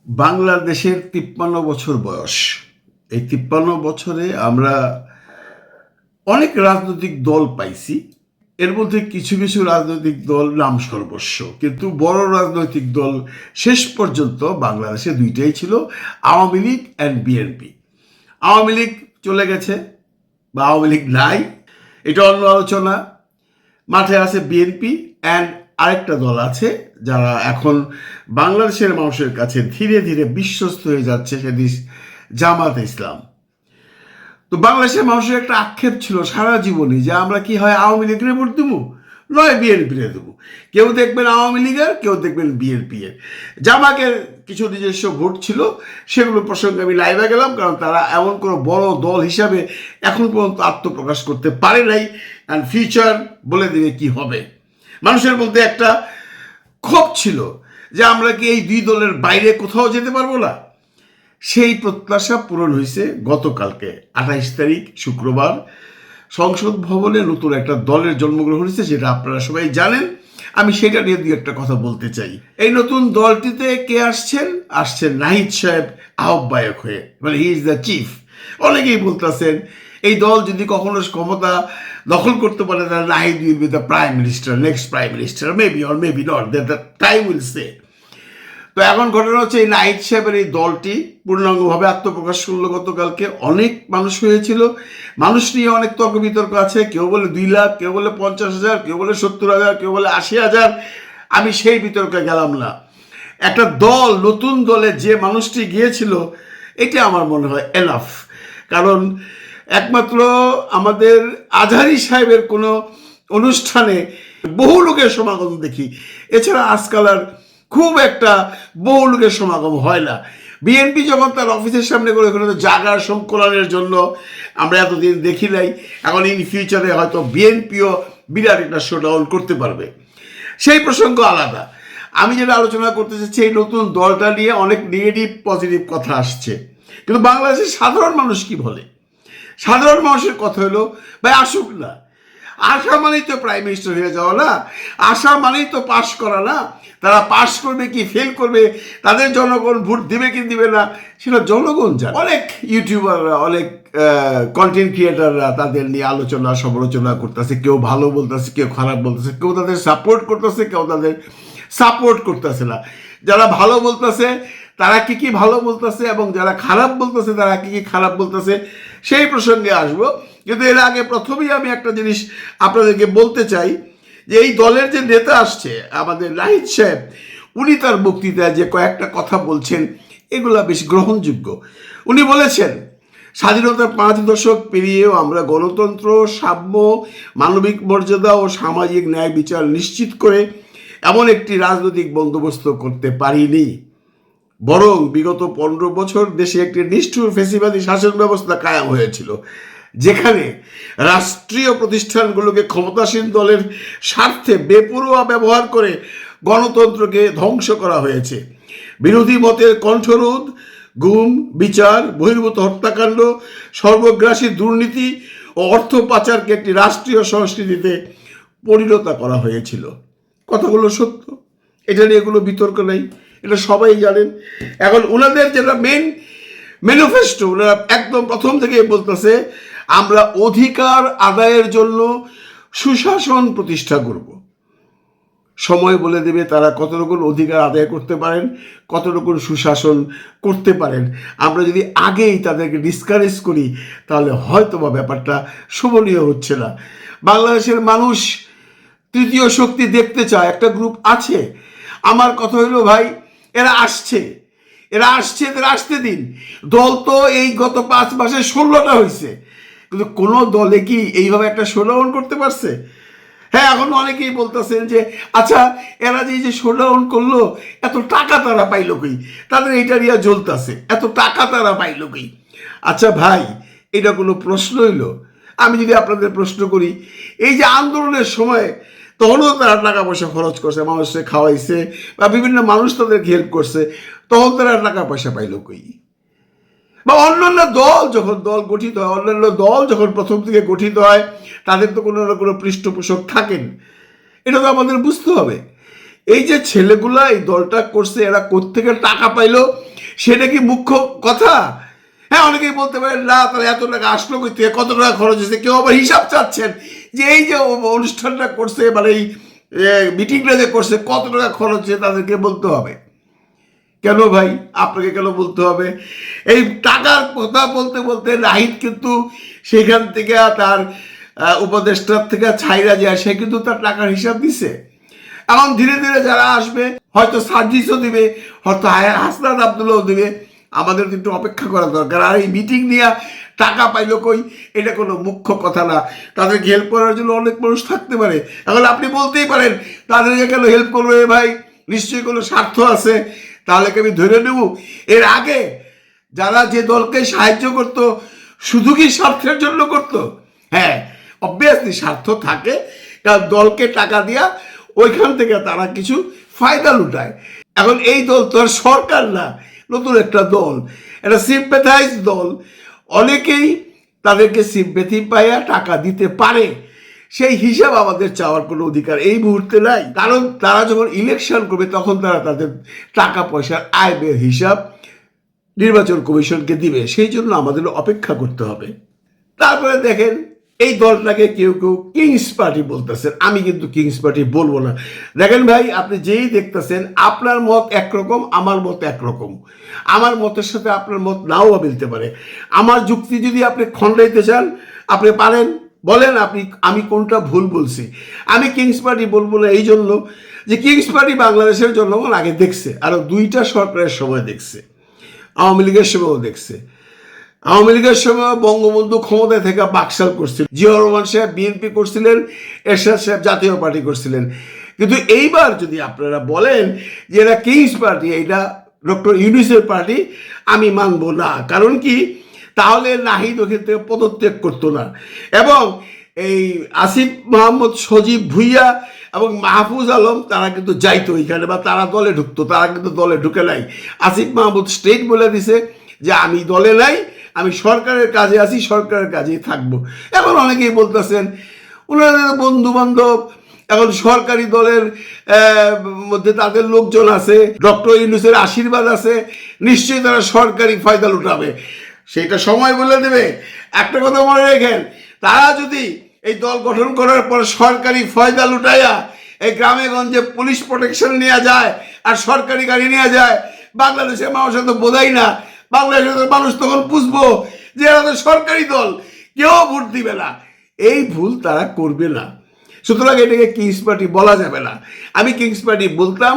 বাংলাদেশের ৫৩ বছর বয়স। এই ৫৩ বছরে আমরা অনেক রাজনৈতিক দল পাইছি। এর মধ্যে কিছু কিছু রাজনৈতিক দল নাম সর্বস্ব, কিন্তু বড় রাজনৈতিক দল শেষ পর্যন্ত বাংলাদেশে দুইটাই ছিল, আওয়ামী লীগ অ্যান্ড বিএনপি। আওয়ামী লীগ চলে গেছে বা আওয়ামী লীগ নাই, এটা অন্য আলোচনা। মাঠে আছে বিএনপি অ্যান্ড আরেকটা দল আছে যারা এখন বাংলাদেশের মানুষের কাছে ধীরে ধীরে বিশ্বস্ত হয়ে যাচ্ছে, সেটি জামাত ইসলাম। তো বাংলাদেশের মানুষের একটা আক্ষেপ ছিল সারা জীবনই যে আমরা কি হয় আওয়ামী লীগের ভোট দেবো, নয় বিএনপিরে দেবো। কেউ দেখবেন আওয়ামী লীগের, কেউ দেখবেন বিএনপি এর। জামাকের কিছু নিজস্ব ভোট ছিল, সেগুলো প্রসঙ্গে আমি লাইভে গেলাম, কারণ তারা এমন কোনো বড় দল হিসাবে এখন পর্যন্ত আত্মপ্রকাশ করতে পারে নাই। অ্যান্ড ফিউচার বলে দেবে কি হবে। মানুষের মধ্যে একটা ক্ষোভ ছিল যে আমরা কি এই দুই দলের বাইরে কোথাও যেতে পারবো না। সেই প্রত্যাশা পূরণ হয়েছে গতকালকে ২৮ তারিখ শুক্রবার সংসদ ভবনে নতুন একটা দলের জন্মগ্রহণ হয়েছে, যেটা আপনারা সবাই জানেন। আমি সেটা নিয়ে দুই একটা কথা বলতে চাই। এই নতুন দলটিতে কে আসছেন? আসছেন নাহিদ সাহেব আহ্বায়ক হয়ে, মানে হি ইজ দ্য চিফ। অনেকেই বলতেছেন এই দল যদি কখনো ক্ষমতা দখল করতে পারে তাহলে Nahid will be the prime minister, next prime minister, maybe or maybe not, that the time will say. তো এখন ঘটনা হচ্ছে এই নাহিদ সাহেবের এই দলটি পূর্ণাঙ্গভাবে আত্মপ্রকাশ করলো গতকালকে। অনেক মানুষ হয়েছিল, মানুষ নিয়ে অনেক তর্ক বিতর্ক আছে। কেউ বলে ২ লাখ, কেউ বলে ৫০,০০০, কেউ বলে ৭০,০০০, কেউ বলে ৮০,০০০। আমি সেই বিতর্কে গেলাম না। একটা দল, নতুন দলে যে মানুষটি গিয়েছিল, এটা আমার মনে হয় এনাফ। কারণ একমাত্র আমাদের আজহারি সাহেবের কোনো অনুষ্ঠানে বহু লোকের সমাগম দেখি, এছাড়া আজকাল আর খুব একটা বহু লোকের সমাগম হয় না। বিএনপি যখন তার অফিসের সামনে করে ওখানে জায়গার সংকলনের জন্য আমরা এতদিন দেখি নাই, এখন ইন ফিউচারে হয়তো বিএনপিও বিরাট একটা শোডাউন করতে পারবে। সেই প্রসঙ্গ আলাদা। আমি যেটা আলোচনা করতে চাচ্ছি, এই নতুন দলটা নিয়ে অনেক নেগেটিভ পজিটিভ কথা আসছে, কিন্তু বাংলাদেশের সাধারণ মানুষ কি বলে? সাধারণ মানুষের কথা হলো ভাই আসুক না। আশা মানেই তো প্রাইম মিনিস্টার হয়ে যাওয়া না, আশা মানেই তো পাশ করা না। তারা পাশ করবে কি ফেল করবে, তাদের জনগণ ভোট দিবে কি দিবে না, সেটা জনগণ জানে। অনেক ইউটিউবাররা, অনেক কন্টেন্ট ক্রিয়েটাররা তাদের নিয়ে আলোচনা সমালোচনা করতেছে, কেউ ভালো বলতেছে, কেউ খারাপ বলতেছে, কেউ তাদের সাপোর্ট করতেছে, কেউ তাদের সাপোর্ট করতেছে না। যারা ভালো বলতেছে তারা কি কি ভালো বলতেছে, এবং যারা খারাপ বলতেছে তারা কি কি খারাপ বলতেছে, সেই প্রসঙ্গে আসবো। কিন্তু এর আগে প্রথমেই আমি একটা জিনিস আপনাদেরকে বলতে চাই যে এই দলের যে নেতা আসছে আমাদের নাহিদ সাহেব, উনি তার বক্তৃতায় যে কয়েকটা কথা বলছেন এগুলা বেশ গ্রহণযোগ্য। উনি বলেছেন স্বাধীনতার ৫ দশক পেরিয়েও আমরা গণতন্ত্র, সাম্য, মানবিক মর্যাদা ও সামাজিক ন্যায় বিচার নিশ্চিত করে এমন একটি রাজনৈতিক বন্দোবস্ত করতে পারিনি, বরং বিগত ১৫ বছর দেশে একটি নিষ্ঠুর ফ্যাসিবাদী শাসন ব্যবস্থা কায়েম হয়েছিল, যেখানে রাষ্ট্রীয় প্রতিষ্ঠানগুলোকে ক্ষমতাসীন দলের স্বার্থে বেপরোয়া ব্যবহার করে গণতন্ত্রকে ধ্বংস করা হয়েছে। বিরোধী মতের কণ্ঠরোধ, গুম, বিচার বহির্ভূত হত্যাকাণ্ড, সর্বগ্রাসী দুর্নীতি ও অর্থ পাচারকে একটি রাষ্ট্রীয় সংস্কৃতিতে পরিণত করা হয়েছিল। কথাগুলো সত্য, এটা নিয়ে এগুলো বিতর্ক নেই, এটা সবাই জানেন। এখন ওনাদের যেটা ম্যানিফেস্টো, ওনারা একদম প্রথম থেকে বলতেছে আমরা অধিকার আদায়ের জন্য সুশাসন প্রতিষ্ঠা করব। সময় বলে দেবে তারা কতটুকু অধিকার আদায় করতে পারেন, কতটুকু সুশাসন করতে পারেন। আমরা যদি আগেই তাদেরকে ডিসকারেজ করি তাহলে হয়তো বা ব্যাপারটা শোভনীয় হচ্ছে না। বাংলাদেশের মানুষ তৃতীয় শক্তি দেখতে চায়, একটা গ্রুপ আছে। আমার কথা হইল ভাই, এরা আসছে, এদের আসতে দিন। দল তো এই গত 5 মাসে 16টা হয়েছে, কিন্তু কোনো দলে কি এইভাবে একটা শোডাউন করতে পারছে? হ্যাঁ, এখন অনেকেই বলতেছেন যে আচ্ছা এরা যে শোডাউন করলো, এত টাকা তারা পাইলো কই? তাদের এইটা নিয়ে জ্বলতেছে, এত টাকা তারা পাইলো কই? আচ্ছা ভাই, এটা কোনো প্রশ্ন হইল? আমি যদি আপনাদের প্রশ্ন করি, এই যে আন্দোলনের সময় তখনও তারা টাকা পয়সা খরচ করছে, মানুষকে খাওয়াইছে বা বিভিন্ন মানুষ তাদেরকে হেল্প করছে, তখন তারা টাকা পয়সা পাইল কই? বা অন্যান্য দল যখন গঠিত হয়, অন্যান্য দল যখন প্রথম থেকে গঠিত হয়, তাদের তো কোনো না কোনো পৃষ্ঠপোষক থাকেন। এটা তো আমাদের বুঝতে হবে। এই যে ছেলেগুলা এই দলটা করছে, এরা কোত্থেকে টাকা পাইলো, সেটা কি মুখ্য কথা? হ্যাঁ, অনেকেই বলতে পারেন না, তাহলে এত টাকা আসলো কই থেকে, কত টাকা খরচ হয়েছে। কেউ আবার হিসাব চাচ্ছেন যে এই যে অনুষ্ঠানটা করছে, মানে এই মিটিংটা যে করছে, কত টাকা খরচ হয়েছে তাদেরকে বলতে হবে। কেন ভাই, আপনাকে কেন বলতে হবে? এই টাকার কথা বলতে বলতে নাহিদ কিন্তু সেখান থেকে তার উপদেষ্টার থেকে ছাইরা যায়, সে কিন্তু তার টাকার হিসাব দিছে। এখন ধীরে ধীরে যারা আসবে, হয়তো সার্জিসও দিবে, হয়তো হাসনাত আব্দুল্লাহও দিবে। আমাদের কিন্তু অপেক্ষা করা দরকার। আর এই মিটিং নিয়ে টাকা পাইলো কই, এটা কোনো মুখ্য কথা না। তাদেরকে হেল্প করার জন্য অনেক মানুষ থাকতে পারে। এখন আপনি বলতেই পারেন তাদেরকে কেন হেল্প করবে ভাই, নিশ্চয়ই কোনো স্বার্থ আছে। তাহলে কি আমি ধরে নেব? এর আগে যারা যে দলকে সাহায্য করত, শুধু কি স্বার্থের জন্য করত? হ্যাঁ, অবভিয়াসলি স্বার্থ থাকে, কারণ দলকে টাকা দিয়া ওইখান থেকে তারা কিছু ফায়দা লুটায়। এখন এই দল তো আর সরকার না, নতুন একটা দল, একটা সিম্প্যাথাইজ দল। অনেকেই তাদেরকে সিম্প্যাথি পাইয়া টাকা দিতে পারে, সেই হিসাব আমাদের চাওয়ার কোনো অধিকার এই মুহূর্তে নাই। কারণ তারা যখন ইলেকশন করবে তখন তারা তাদের টাকা পয়সার আয় ব্যয়ের হিসাব নির্বাচন কমিশনকে দিবে। সেই জন্য আমাদের অপেক্ষা করতে হবে। তারপরে দেখেন, এই দলটাকে কেউ কেউ কিংস পার্টি বলতেছেন। আমি কিন্তু কিংস পার্টি বলবো না। দেখেন ভাই, আপনি যেই দেখতেছেন, আপনার মত একরকম, আমার মত একরকম। আমার মতের সাথে আপনার মত নাও মিলতে পারে। আমার যুক্তি যদি আপনি খণ্ডাইতে চান, আপনি পারেন, বলেন আপনি আমি কোনটা ভুল বলছি। আমি কিংস পার্টি বলবো না এই জন্য যে কিংস পার্টি বাংলাদেশের জনগণ আগে দেখছে, আরো 2টা সরকারের সময় দেখছে, আওয়ামী লীগের সময়ও দেখছে। আওয়ামী লীগের সময় বঙ্গবন্ধু ক্ষমতায় থেকে বাকশাল করছিলেন, জিয়াউর রহমান সাহেব বিএনপি করছিলেন, এরশাদ সাহেব জাতীয় পার্টি করছিলেন। কিন্তু এইবার যদি আপনারা বলেন যে এরা কিংস পার্টি, এটা ডক্টর ইউনূসের পার্টি, আমি মানব না। কারণ কি, তাহলে নাহিদ ওখান থেকে পদত্যাগ করতো না, এবং এই আসিফ মাহমুদ, সজীব ভুইয়া এবং মাহফুজ আলম তারা কিন্তু যাইতো ওইখানে, বা তারা দলে ঢুকতো। তারা কিন্তু দলে ঢুকে নাই। আসিফ মাহমুদ স্টেট বলে দিছে যে আমি দলে নাই, আমি সরকারের কাজে আছি, সরকারের কাজেই থাকবো। এখন অনেকেই বলতেছেন ওনাদের বন্ধু বান্ধব, এখন সরকারি দলের মধ্যে তাদের লোকজন আছে, ডক্টর ইউনূসের আশীর্বাদ আছে, নিশ্চয়ই তারা সরকারি ফায়দা লুটাবে। সেটা সময় বলে দেবে। একটা কথা মনে রেখেন, তারা যদি এই দল গঠন করার পর সরকারি ফয়দা লুটাইয়া এই গ্রামে গঞ্জে পুলিশ প্রোটেকশন নেওয়া যায় আর সরকারি গাড়ি নেওয়া যায়, বাংলাদেশের মানুষের তো বোঝাই না। বাংলাদেশের মানুষ তখন বুঝবো যে এরা তো সরকারি দল, কেউ ভোট দিবে না। এই ভুল তারা করবে না। সুতরাং এটাকে কিংস পার্টি বলা যাবে না। আমি কিংস পার্টি বলতাম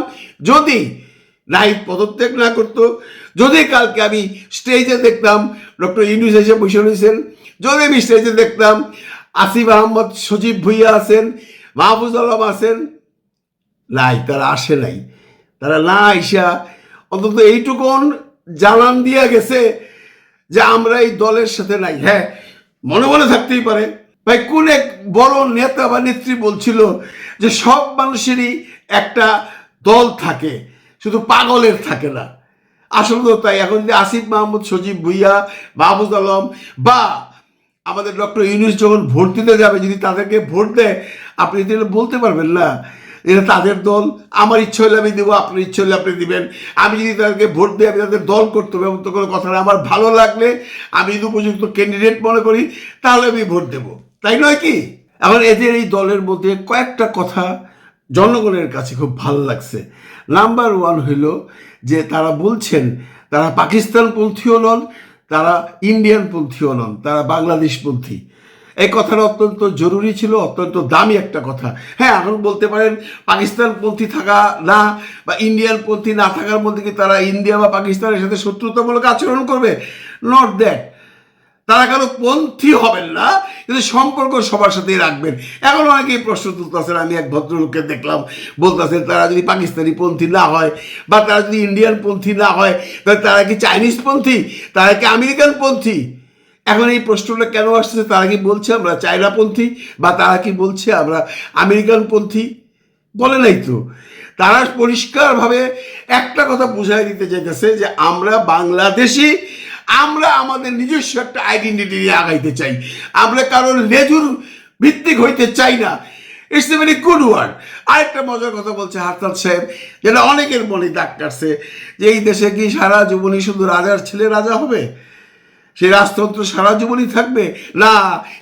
যদি নাহিদ পদত্যাগ না করতো, যদি কালকে আমি স্টেজে দেখতাম ডক্টর ইউনূস এসে বসে রয়েছেন, যদি আমি স্টেজে দেখতাম আসিফ আহমদ, সজীব ভুইয়া আছেন, মাহফুজ আলম আছেন, নাই, তারা আসে নাই। তারা না আইসা অন্তত এইটুকুন জানান দিয়া গেছে যে আমরা এই দলের সাথে নাই। হ্যাঁ, মনে মনে থাকতেই পারে ভাই, কোন এক বড় নেতা বা নেত্রী বলছিল যে সব মানুষেরই একটা দল থাকে, শুধু পাগলের থাকে না। আসলে তো তাই। এখন যে আসিফ মাহমুদ, সজীব ভুইয়া, মাহফুজ আলম বা আমাদের ডক্টর ইউনূস যখন ভোট দিতে যাবে, যদি তাদেরকে ভোট দেয়, আপনি তাহলে বলতে পারবেন না এটা তাদের দল। আমার ইচ্ছা হলে আমি দেবো, আপনার ইচ্ছা হলে আপনি দিবেন। আমি যদি তাদেরকে ভোট দিই, আমি তাদের দল করতে হবে এমন তো কোনো কথা না। আমার ভালো লাগলে, আমি যদি উপযুক্ত ক্যান্ডিডেট মনে করি, তাহলে আমি ভোট দেবো, তাই নয় কি? এখন এদের এই দলের মধ্যে কয়েকটা কথা জনগণের কাছে খুব ভালো লাগছে। নাম্বার 1 হইল যে তারা বলছেন তারা পাকিস্তানপন্থীও নন, তারা ইন্ডিয়ানপন্থীও নন, তারা বাংলাদেশপন্থী। এই কথাটা অত্যন্ত জরুরি ছিল, অত্যন্ত দামি একটা কথা। হ্যাঁ, এখন বলতে পারেন পাকিস্তানপন্থী থাকা না বা ইন্ডিয়ানপন্থী না থাকার মধ্যে কি তারা ইন্ডিয়া বা পাকিস্তানের সাথে শত্রুতামূলক আচরণ করবে? Not that. তারা কারো পন্থী হবেন না, কিন্তু সম্পর্ক সবার সাথেই রাখবেন। এখন অনেকেই প্রশ্ন তুলতেছেন, আমি এক ভদ্রলোককে দেখলাম বলতেছেন তারা যদি পাকিস্তানি পন্থী না হয় বা তারা যদি ইন্ডিয়ান পন্থী না হয়, তাহলে তারা কি চাইনিজ পন্থী, তারা কি আমেরিকান পন্থী? এখন এই প্রশ্নটা কেন আসছে? তারা কি বলছে আমরা চায়নাপন্থী, বা তারা কি বলছে আমরা আমেরিকান পন্থী? বলে নাই তো। তারা পরিষ্কারভাবে একটা কথা বুঝাই দিতে চাইতেছে যে আমরা বাংলাদেশি, আমরা আমাদের নিজস্ব একটা আইডেন্টিটি নিয়ে আগাইতে চাই, আমরা কারোর লেজুর ভিত্তিক হইতে চাই না। It's a very good word. আরেকটা মজার কথা বলছে হাসান সাহেব, যেটা অনেকের মনে দাগ কাটছে, যে এই দেশে কি সারা জীবনই শুধু রাজার ছেলে রাজা হবে, সেই রাজতন্ত্র সারা জীবনই থাকবে? না,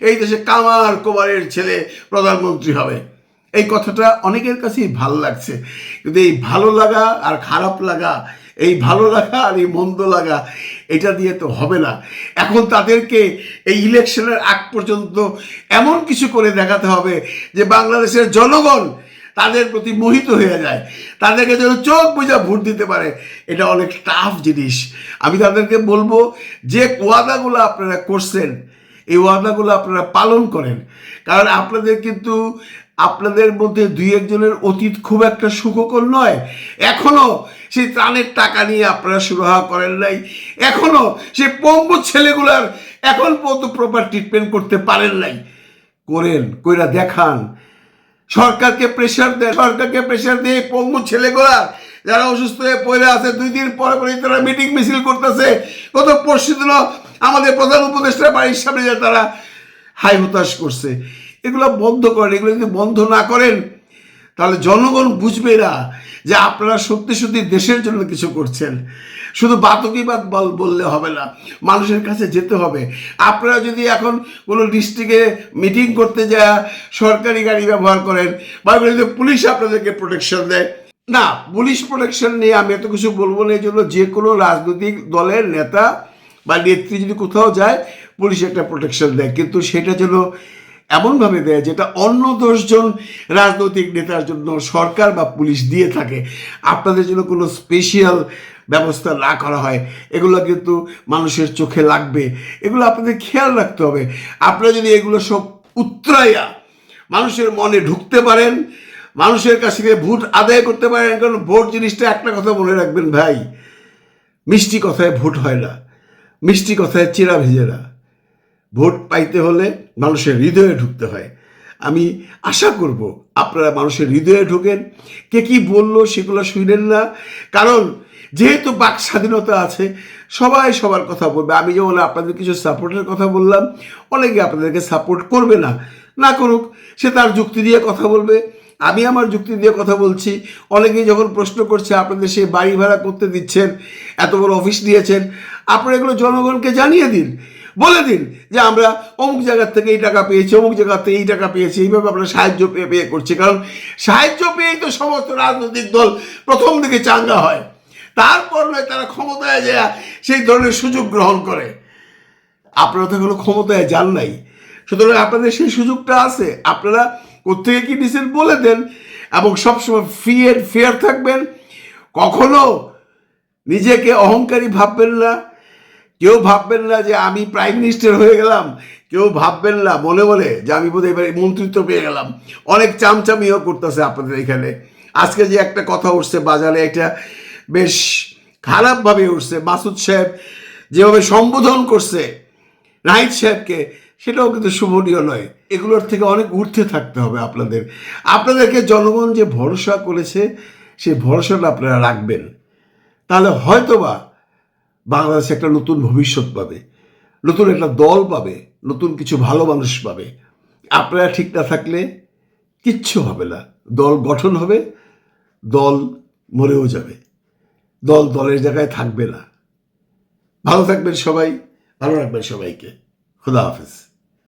এই দেশে কামার কুমারের ছেলে প্রধানমন্ত্রী হবে। এই কথাটা অনেকের কাছেই ভালো লাগছে, কিন্তু এই ভালো লাগা আর খারাপ লাগা, এই ভালো লাগা আর এই মন্দ লাগা, এটা দিয়ে তো হবে না। এখন তাদেরকে এই ইলেকশনের আগ পর্যন্ত এমন কিছু করে দেখাতে হবে যে বাংলাদেশের জনগণ তাদের প্রতি মোহিত হয়ে যায়, তাদেরকে যেন চোখ বুঝা ভোট দিতে পারে। এটা অনেক টাফ জিনিস। আমি তাদেরকে বলবো, যে ওয়াদাগুলো আপনারা করছেন, এই ওয়াদাগুলো আপনারা পালন করেন। কারণ আপনাদের কিন্তু, আপনাদের মধ্যে দুই একজনের অতীত খুব একটা সুখকর নয়। এখনো সেই ত্রাণের টাকা নিয়ে আপনারা সুরাহা করেন নাই, এখনো সেই পঙ্গু ছেলেগুলার এখন পর্যন্ত প্রপার ট্রিটমেন্ট করতে পারেন নাই। করেন, কইরা দেখান, সরকারকে প্রেশার দেয়, সরকারকে প্রেশার দিয়ে পঙ্গু ছেলেগুলা যারা অসুস্থ হয়ে পড়ে আছে, 2 দিন পরে পরে তারা মিটিং মিছিল করতেছে। গত পরশু দিন আমাদের প্রধান উপদেষ্টা বাড়ির সামনে যে তারা হাই হতাশ করছে। এগুলো বন্ধ করেন। এগুলো যদি বন্ধ না করেন তাহলে জনগণ বুঝবে না যে আপনারা সত্যি সত্যি দেশের জন্য কিছু করছেন। শুধু বাতকিবাদ বললে হবে না, মানুষের কাছে যেতে হবে। আপনারা যদি এখন কোনো ডিস্ট্রিক্টে মিটিং করতে যায় সরকারি গাড়ি ব্যবহার করেন, বা যদি পুলিশ আপনাদেরকে প্রোটেকশন দেয়, না, পুলিশ প্রোটেকশন নিয়ে আমি এত কিছু বলবো না। এই জন্য যে কোনো রাজনৈতিক দলের নেতা বা নেত্রী যদি কোথাও যায়, পুলিশ একটা প্রোটেকশন দেয়, কিন্তু সেটা যেন এমনভাবে দেয় যেটা অন্য 10 জন রাজনৈতিক নেতার জন্য সরকার বা পুলিশ দিয়ে থাকে। আপনাদের জন্য কোনো স্পেশাল ব্যবস্থা না করা হয়, এগুলো কিন্তু মানুষের চোখে লাগবে। এগুলো আপনাদের খেয়াল রাখতে হবে। আপনারা যদি এগুলো সব উতরাইয়া মানুষের মনে ঢুকতে পারেন, মানুষের কাছ থেকে ভোট আদায় করতে পারেন। কারণ ভোট জিনিসটা, একটা কথা মনে রাখবেন ভাই, মিষ্টি কথায় ভোট হয় না, মিষ্টি কথায় চিরা ভেজে না। ভোট পাইতে হলে মানুষের হৃদয়ে ঢুকতে হয়। আমি আশা করব আপনারা মানুষের হৃদয়ে ঢোকেন। কে কি বললো সেগুলো শুনেন না, কারণ যেহেতু বাক স্বাধীনতা আছে, সবাই সবার কথা বলবে। আমি যেমন আপনাদের কিছু সাপোর্টের কথা বললাম, অনেকে আপনাদেরকে সাপোর্ট করবে না, না করুক, সে তার যুক্তি দিয়ে কথা বলবে, আমি আমার যুক্তি দিয়ে কথা বলছি। অনেকেই যখন প্রশ্ন করছে আপনাদের সেই বাড়ি ভাড়া করতে দিচ্ছেন, এত বড় অফিস নিয়েছেন, আপনারা এগুলো জনগণকে জানিয়ে দিন, বলে দিন যে আমরা অমুক জায়গার থেকে এই টাকা পেয়েছি, অমুক জায়গা থেকে এই টাকা পেয়েছি, এইভাবে আমরা সাহায্য পেয়ে করছি। কারণ সাহায্য পেয়েই তো সমস্ত রাজনৈতিক দল প্রথম দিকে চাঙ্গা হয়, তারপর নয় তারা ক্ষমতায় যায় সেই ধরনের সুযোগ গ্রহণ করে। আপনারা তো এখনো ক্ষমতায় যান নাই, সুতরাং আপনাদের সেই সুযোগটা আছে। আপনারা কোথেকে কি নিছেন বলে দেন, এবং সবসময় ফেয়ার থাকবেন। কখনো নিজেকে অহংকারী ভাববেন না। কেউ ভাববেন না যে আমি প্রাইম মিনিস্টার হয়ে গেলাম, কেউ ভাববেন না মনে মনে যে আমি বোধহয় এবার মন্ত্রিত্ব পেয়ে গেলাম। অনেক চামচামিও করতেছে আপনাদের এখানে। আজকে যে একটা কথা উঠছে বাজারে, এটা বেশ খারাপভাবে উঠছে। মাসুদ সাহেব যেভাবে সম্বোধন করছে নাহিদ সাহেবকে, সেটাও কিন্তু শুভনীয় নয়। এগুলোর থেকে অনেক ঊর্ধ্বে থাকতে হবে আপনাদের। আপনাদেরকে জনগণ যে ভরসা করেছে, সেই ভরসাটা আপনারা রাখবেন। তাহলে হয়তোবা বাংলাদেশ একটা নতুন ভবিষ্যৎ পাবে, নতুন একটা দল পাবে, নতুন কিছু ভালো মানুষ পাবে। আপনারা ঠিক না থাকলে কিচ্ছু হবে না। দল গঠন হবে, দল মরেও যাবে, দল দলের জায়গায় থাকবে না। ভালো থাকবেন সবাই, ভালো রাখবেন সবাইকে। খুদা হাফেজ।